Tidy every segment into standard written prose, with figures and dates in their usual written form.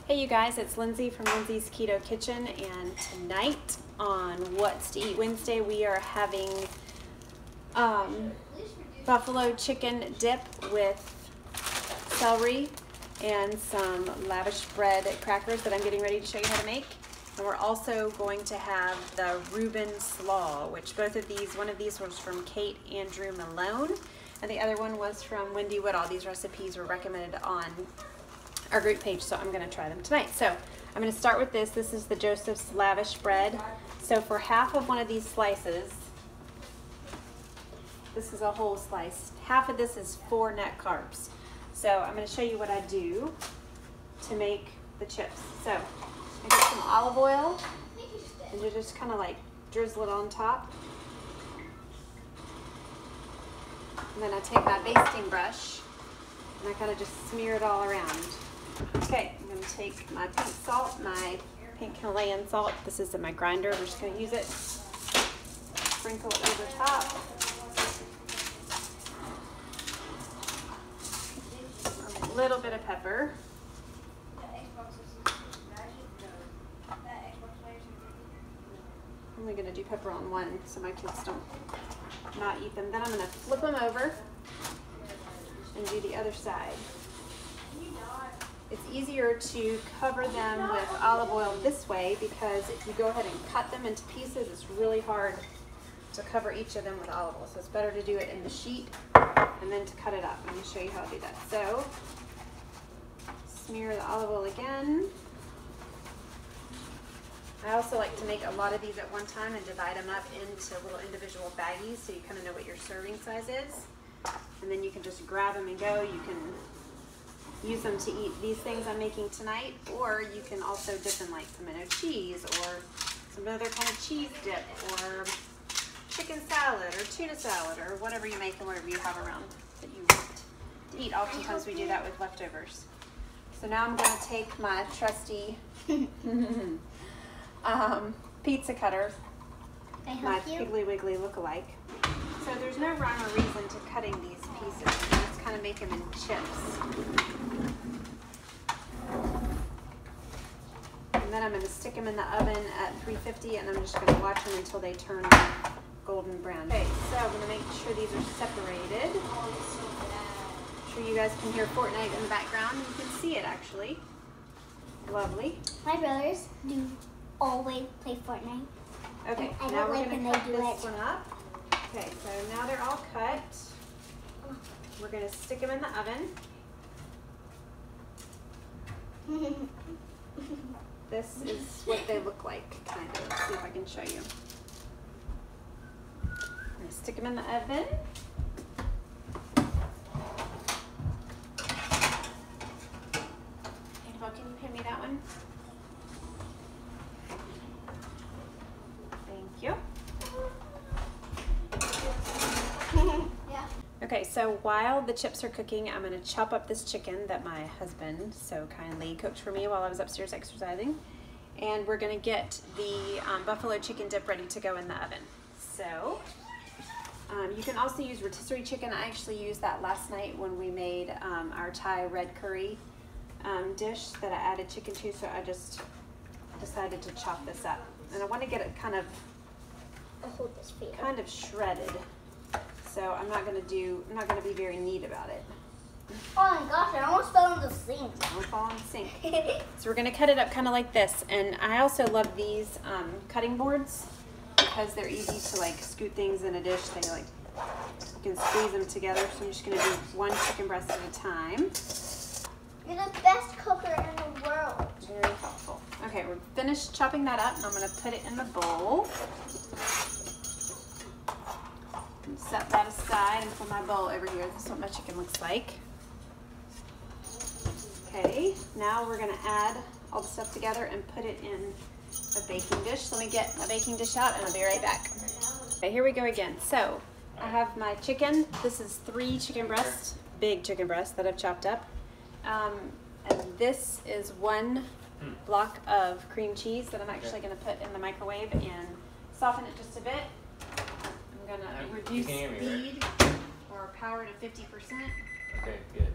Hey you guys, it's Lindsay from Lindsay's Keto Kitchen, and tonight on What's to Eat Wednesday we are having buffalo chicken dip with celery and some lavish bread crackers that I'm getting ready to show you how to make. And we're also going to have the Reuben slaw, which both of these, one of these was from Kate Andrew Malone and the other one was from Wendy Woodall. These recipes were recommended on our group page, so I'm going to try them tonight. So I'm going to start with this. This is the Joseph's Lavish Bread. So for half of one of these slices, this is a whole slice. Half of this is 4 net carbs. So I'm going to show you what I do to make the chips. So I get some olive oil and you just kind of like drizzle it on top. And then I take my basting brush and I kind of just smear it all around. Okay, I'm going to take my pink salt, my pink Himalayan salt. This is in my grinder. We're just going to use it. Sprinkle it over top. A little bit of pepper. I'm only going to do pepper on one so my kids don't not eat them. Then I'm going to flip them over and do the other side. It's easier to cover them with olive oil this way because if you go ahead and cut them into pieces, it's really hard to cover each of them with olive oil. So it's better to do it in the sheet and then to cut it up. I'm going to show you how to do that. So smear the olive oil again. I also like to make a lot of these at one time and divide them up into little individual baggies so you kind of know what your serving size is. And then you can just grab them and go. You can use them to eat these things I'm making tonight, or you can also dip in like tomato cheese or some other kind of cheese dip or chicken salad or tuna salad or whatever you make and whatever you have around that you want to eat. Oftentimes we do that with leftovers. So now I'm going to take my trusty pizza cutter, my Piggly Wiggly look-alike. So there's no rhyme or reason to cutting these pieces. You just kind of make them in chips. And then I'm going to stick them in the oven at 350 and I'm just going to watch them until they turn golden brown. Okay, so I'm going to make sure these are separated. I'm sure you guys can hear Fortnite in the background. You can see it actually. Lovely. My brothers do always play Fortnite. Okay, now we're going to cut this one up. Okay, so now they're all cut. We're going to stick them in the oven. This is what they look like, kind of. Let's see if I can show you. I'm going to stick them in the oven. Annabelle, can you pin me that one? Thank you. Okay, so while the chips are cooking, I'm going to chop up this chicken that my husband so kindly cooked for me while I was upstairs exercising. And we're going to get the buffalo chicken dip ready to go in the oven. So you can also use rotisserie chicken. I actually used that last night when we made our Thai red curry dish that I added chicken to, so I just decided to chop this up. And I want to get it kind of shredded. So I'm not going to be very neat about it. Oh my gosh, I almost fell in the sink. Don't fall in the sink. So we're going to cut it up kind of like this. And I also love these cutting boards because they're easy to like scoot things in a dish. They like, you can squeeze them together. So I'm just going to do one chicken breast at a time. You're the best cooker in the world. Very helpful. Okay, we're finished chopping that up and I'm going to put it in the bowl. Set that aside and put my bowl over here. This is what my chicken looks like. Okay, now we're going to add all the stuff together and put it in a baking dish. Let me get my baking dish out and I'll be right back. Okay, here we go again. So I have my chicken. This is 3 chicken breasts, big chicken breasts that I've chopped up. And this is 1 block of cream cheese that I'm actually going to put in the microwave and soften it just a bit. I'm going to reduce speed or power to 50%. Okay, good.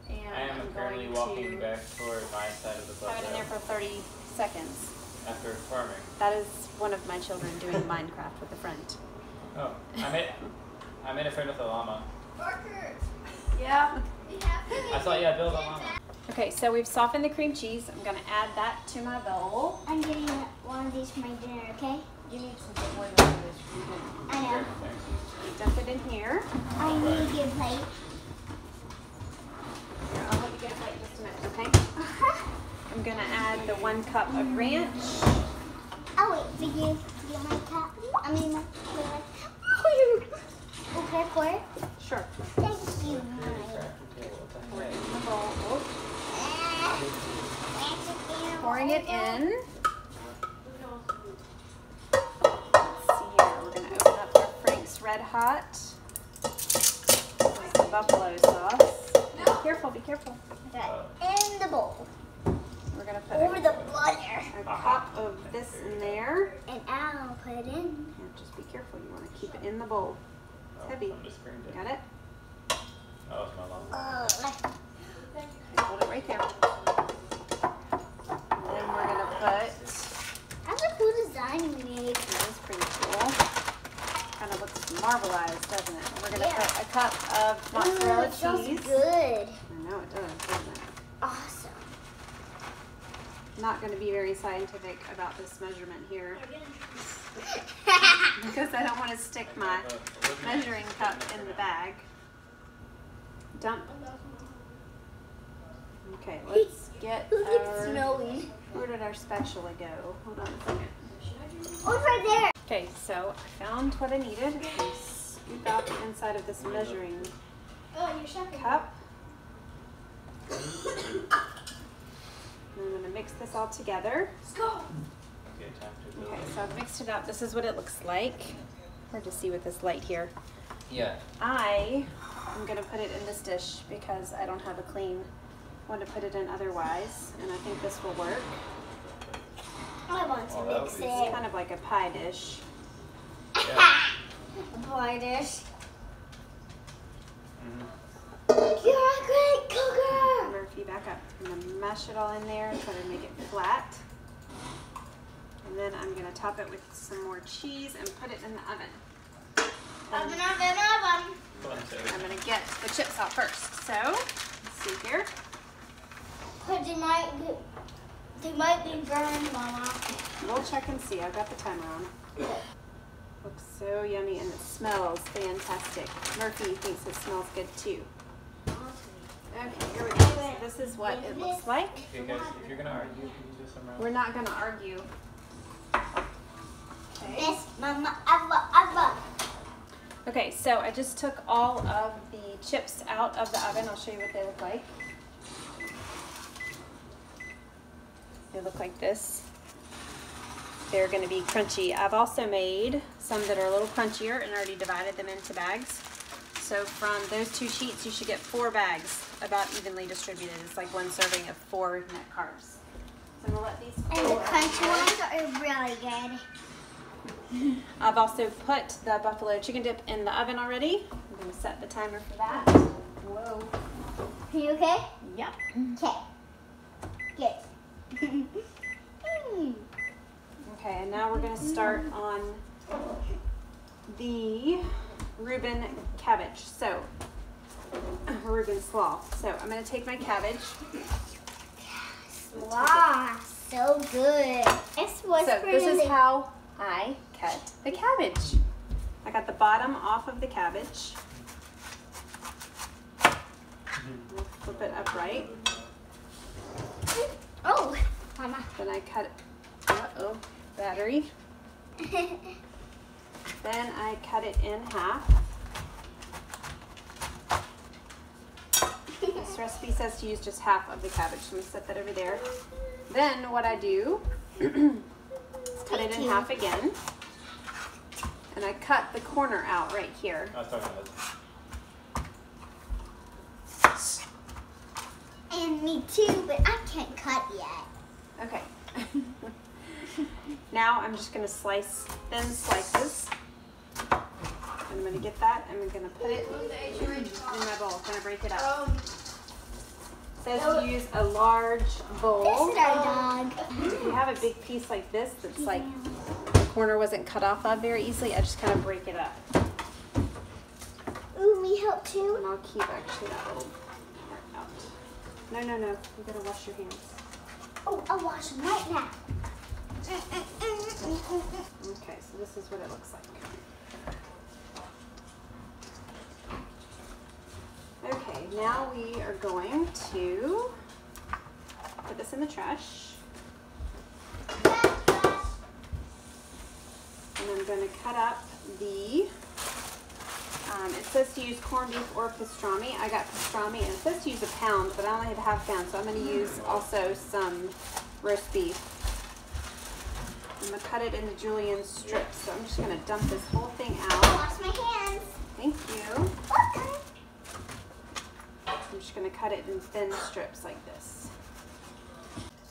And and I am I'm currently going walking to back toward my side of the have it in there puzzle for 30 seconds. after farming. That is one of my children doing Minecraft with a friend. Oh, I made a friend with a llama. Parker, Yeah. we have to I thought, yeah, build a llama. Okay, so we've softened the cream cheese. I'm gonna add that to my bowl. I'm getting one of these for my dinner, okay? You need some more than this. I know. Here, thanks. Dump it in here. I need to get a plate. Here, I'll let you get a plate in just a minute, okay? Uh-huh. I'm gonna add the 1 cup of ranch. Oh, wait, for you. Get my cup. I mean, my okay, pour it. Sure. Thank you. Crafting table, what the Pour it heck? in the bowl. Ah, Pouring it in. Let's see here. We're gonna open up our Frank's Red Hot. This is the buffalo sauce. Be careful, be careful. In the bowl. We're gonna put Over a the butter. cup of this in there. And I'll put it in. Here, just be careful. You want to keep it in the bowl. Oh, Heavy. I'm just screamed it. Got it? Oh, it's my llama. Hold it right there. And then we're gonna put. That's a cool design you made. That is pretty cool. Kind of looks marbleized, doesn't it? We're gonna Yeah. put a cup of mozzarella Ooh, it smells cheese. good. I know it does, doesn't it? Awesome. Not gonna be very scientific about this measurement here because I don't want to stick my measuring cup in the bag. Dump. Okay, let's get Look, it's our. snowing. Where did our spatula go? Hold on a second. Oh, it's right there. Okay, so I found what I needed. I scoop out the inside of this measuring Oh, you're shopping. cup. And I'm going to mix this all together. Let's go. Okay, time to build. Okay, so I've mixed it up. This is what it looks like. Hard to see with this light here. Yeah. I am going to put it in this dish because I don't have a clean one to put it in otherwise, and I think this will work. I want Oh, to that mix would be It's it. kind of like a pie dish. Yeah. A pie dish. Mhm. You're a great cooker. Murphy, back up. I'm going to mash it all in there and try to make it flat. And then I'm going to top it with some more cheese and put it in the oven. Oven, oven, oven. One second. I'm going to get the chips out first. So, let's see here. But they might be burned, Mama. We'll check and see. I've got the timer on. Looks so yummy and it smells fantastic. Murphy thinks it smells good too. Okay, here we go. So this is what it looks like. Okay, guys, if you're gonna argue, can you do some We're not going to argue. Okay. Yes, Mama. Ava. Okay, so I just took all of the chips out of the oven. I'll show you what they look like. They look like this. They're going to be crunchy. I've also made some that are a little crunchier and already divided them into bags. So from those 2 sheets, you should get 4 bags, about evenly distributed. It's like 1 serving of 4 net carbs. So I'm going to let these And the cool. crunchy ones are really good. I've also put the buffalo chicken dip in the oven already. I'm going to set the timer for that. Whoa. Are you okay? Yep. Okay. Good. Okay, and now we're going to start on the Reuben cabbage. So, Reuben slaw. So, I'm going to take my cabbage. Wow, so good. This was So, this is how I cut the cabbage. I got the bottom off of the cabbage. We'll flip it upright. Oh, Mama. Then I cut it. Uh-oh, battery. Then I cut it in half. This recipe says to use just half of the cabbage, so I'm going to set that over there. Then what I do is cut it in half again. And I cut the corner out right here. I was talking about this. And me too, but I can't cut yet. Okay. Now I'm just going to slice thin slices. I'm going to get that and I'm going to put it in my bowl. I'm going to break it up. says to use a large bowl. This is our dog. If you have a big piece like this that's like the corner wasn't cut off of very easily, I just kind of break it up. Ooh, me help too. And I'll keep actually that little part out. No, no, no. You gotta wash your hands. Oh, I'll wash them right now. Okay, so this is what it looks like. Okay, now we are going to put this in the trash. And I'm going to cut up the, it says to use corned beef or pastrami. I got pastrami and it says to use a pound, but I only had half pound, so I'm going to use also some roast beef. I'm going to cut it into julienne strips, so I'm just going to dump this whole thing out. Wash my hands. Thank you. Welcome. I'm just going to cut it in thin strips like this.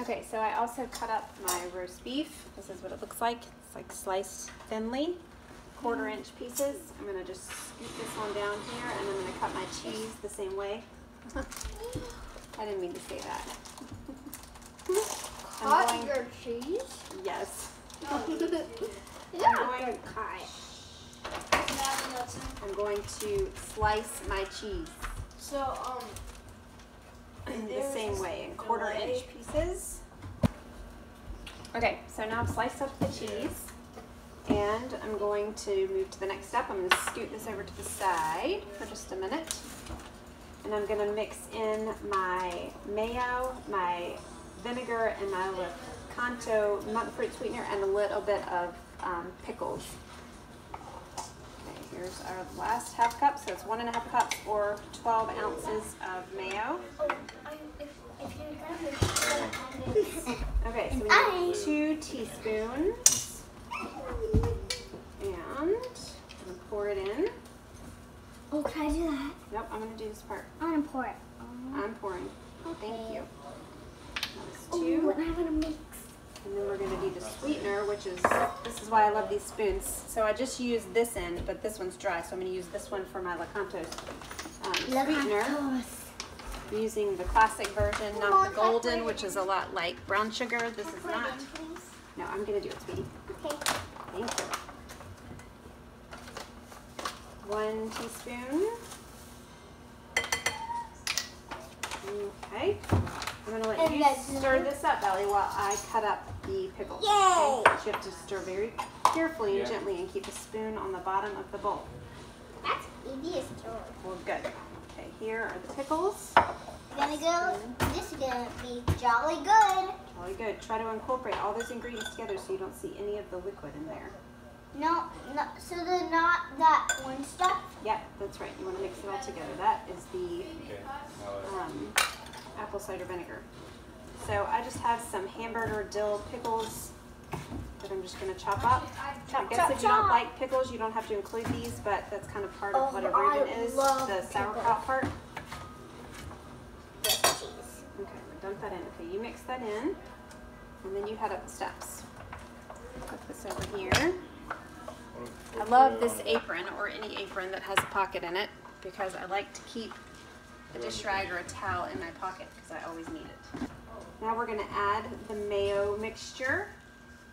Okay, so I also cut up my roast beef. This is what it looks like. It's like sliced thinly, 1/4-inch pieces. I'm going to just scoop this one down here, and I'm going to cut my cheese the same way. I didn't mean to say that. Cut your cheese? Yes. Yeah. I'm going to slice my cheese So, the same way in 1/4-inch pieces. Okay, so now I've sliced up the cheese, and I'm going to move to the next step. I'm going to scoot this over to the side for just a minute, and I'm going to mix in my mayo, my vinegar, and my Lakanto monk fruit sweetener, and a little bit of pickles. Okay, here's our last half cup, so it's 1½ cups or 12 ounces of mayo. Okay, so we need 2 teaspoons, and I'm going to pour it in. Oh, can I do that? Nope, I'm going to do this part. I'm going to pour it. I'm pouring. Thank you. That's Ooh, 2. and I'm going to mix. And then we're going to do the sweetener, which is, this is why I love these spoons. So I just used this end, but this one's dry, so I'm going to use this one for my Lakanto sweetener. I'm using the classic version, not the golden, which is a lot like brown sugar. This is not. No, I'm going to do it, sweetie. Okay. Thank you. 1 teaspoon. Okay. I'm going to let And you that's stir this up, Ellie, while I cut up the pickles. Yay! Okay? You have to stir very carefully and gently and keep a spoon on the bottom of the bowl. That's easy as door. Well, good. Okay, here are the pickles. This is gonna be jolly good. Jolly good. Try to incorporate all those ingredients together so you don't see any of the liquid in there. No, so they're not that orange stuff? Yep, that's right. You want to mix it all together. That is the Okay. apple cider vinegar. So I just have some hamburger dill pickles that I'm just going to chop up. I guess if you don't like pickles, you don't have to include these, but that's kind of part of what a Reuben is, the sauerkraut part. Yes, cheese. Okay, we'll dump that in. Okay, you mix that in, and then you head up the steps. Put this over here. I love this apron, or any apron that has a pocket in it, because I like to keep a dish rag or a towel in my pocket because I always need it. Now we're going to add the mayo mixture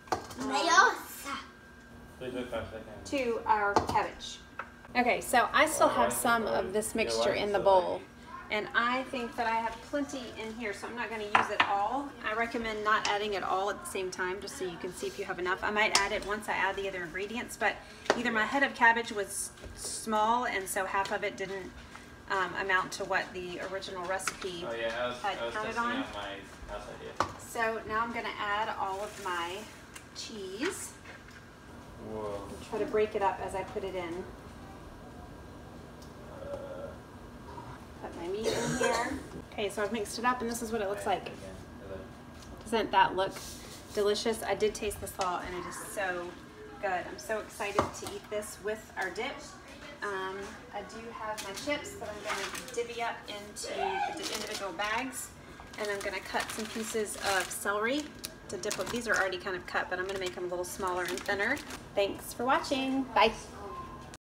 Please wait 5 seconds. to our cabbage. Okay, so I still have some of this mixture in the bowl, and I think that I have plenty in here, so I'm not going to use it all. I recommend not adding it all at the same time, just so you can see if you have enough. I might add it once I add the other ingredients, but either my head of cabbage was small, and so half of it didn't amount to what the original recipe Oh yeah, I was counted testing on. out my house idea. So now I'm going to add all of my cheese. Whoa. Try to break it up as I put it in. Put my meat in here. Okay, so I've mixed it up, and this is what it looks like. Doesn't that look delicious? I did taste the salt, and it is so good. I'm so excited to eat this with our dip. I do have my chips that I'm going to divvy up into the individual bags, and I'm going to cut some pieces of celery to dip up. These are already kind of cut, but I'm going to make them a little smaller and thinner. Thanks for watching. Bye.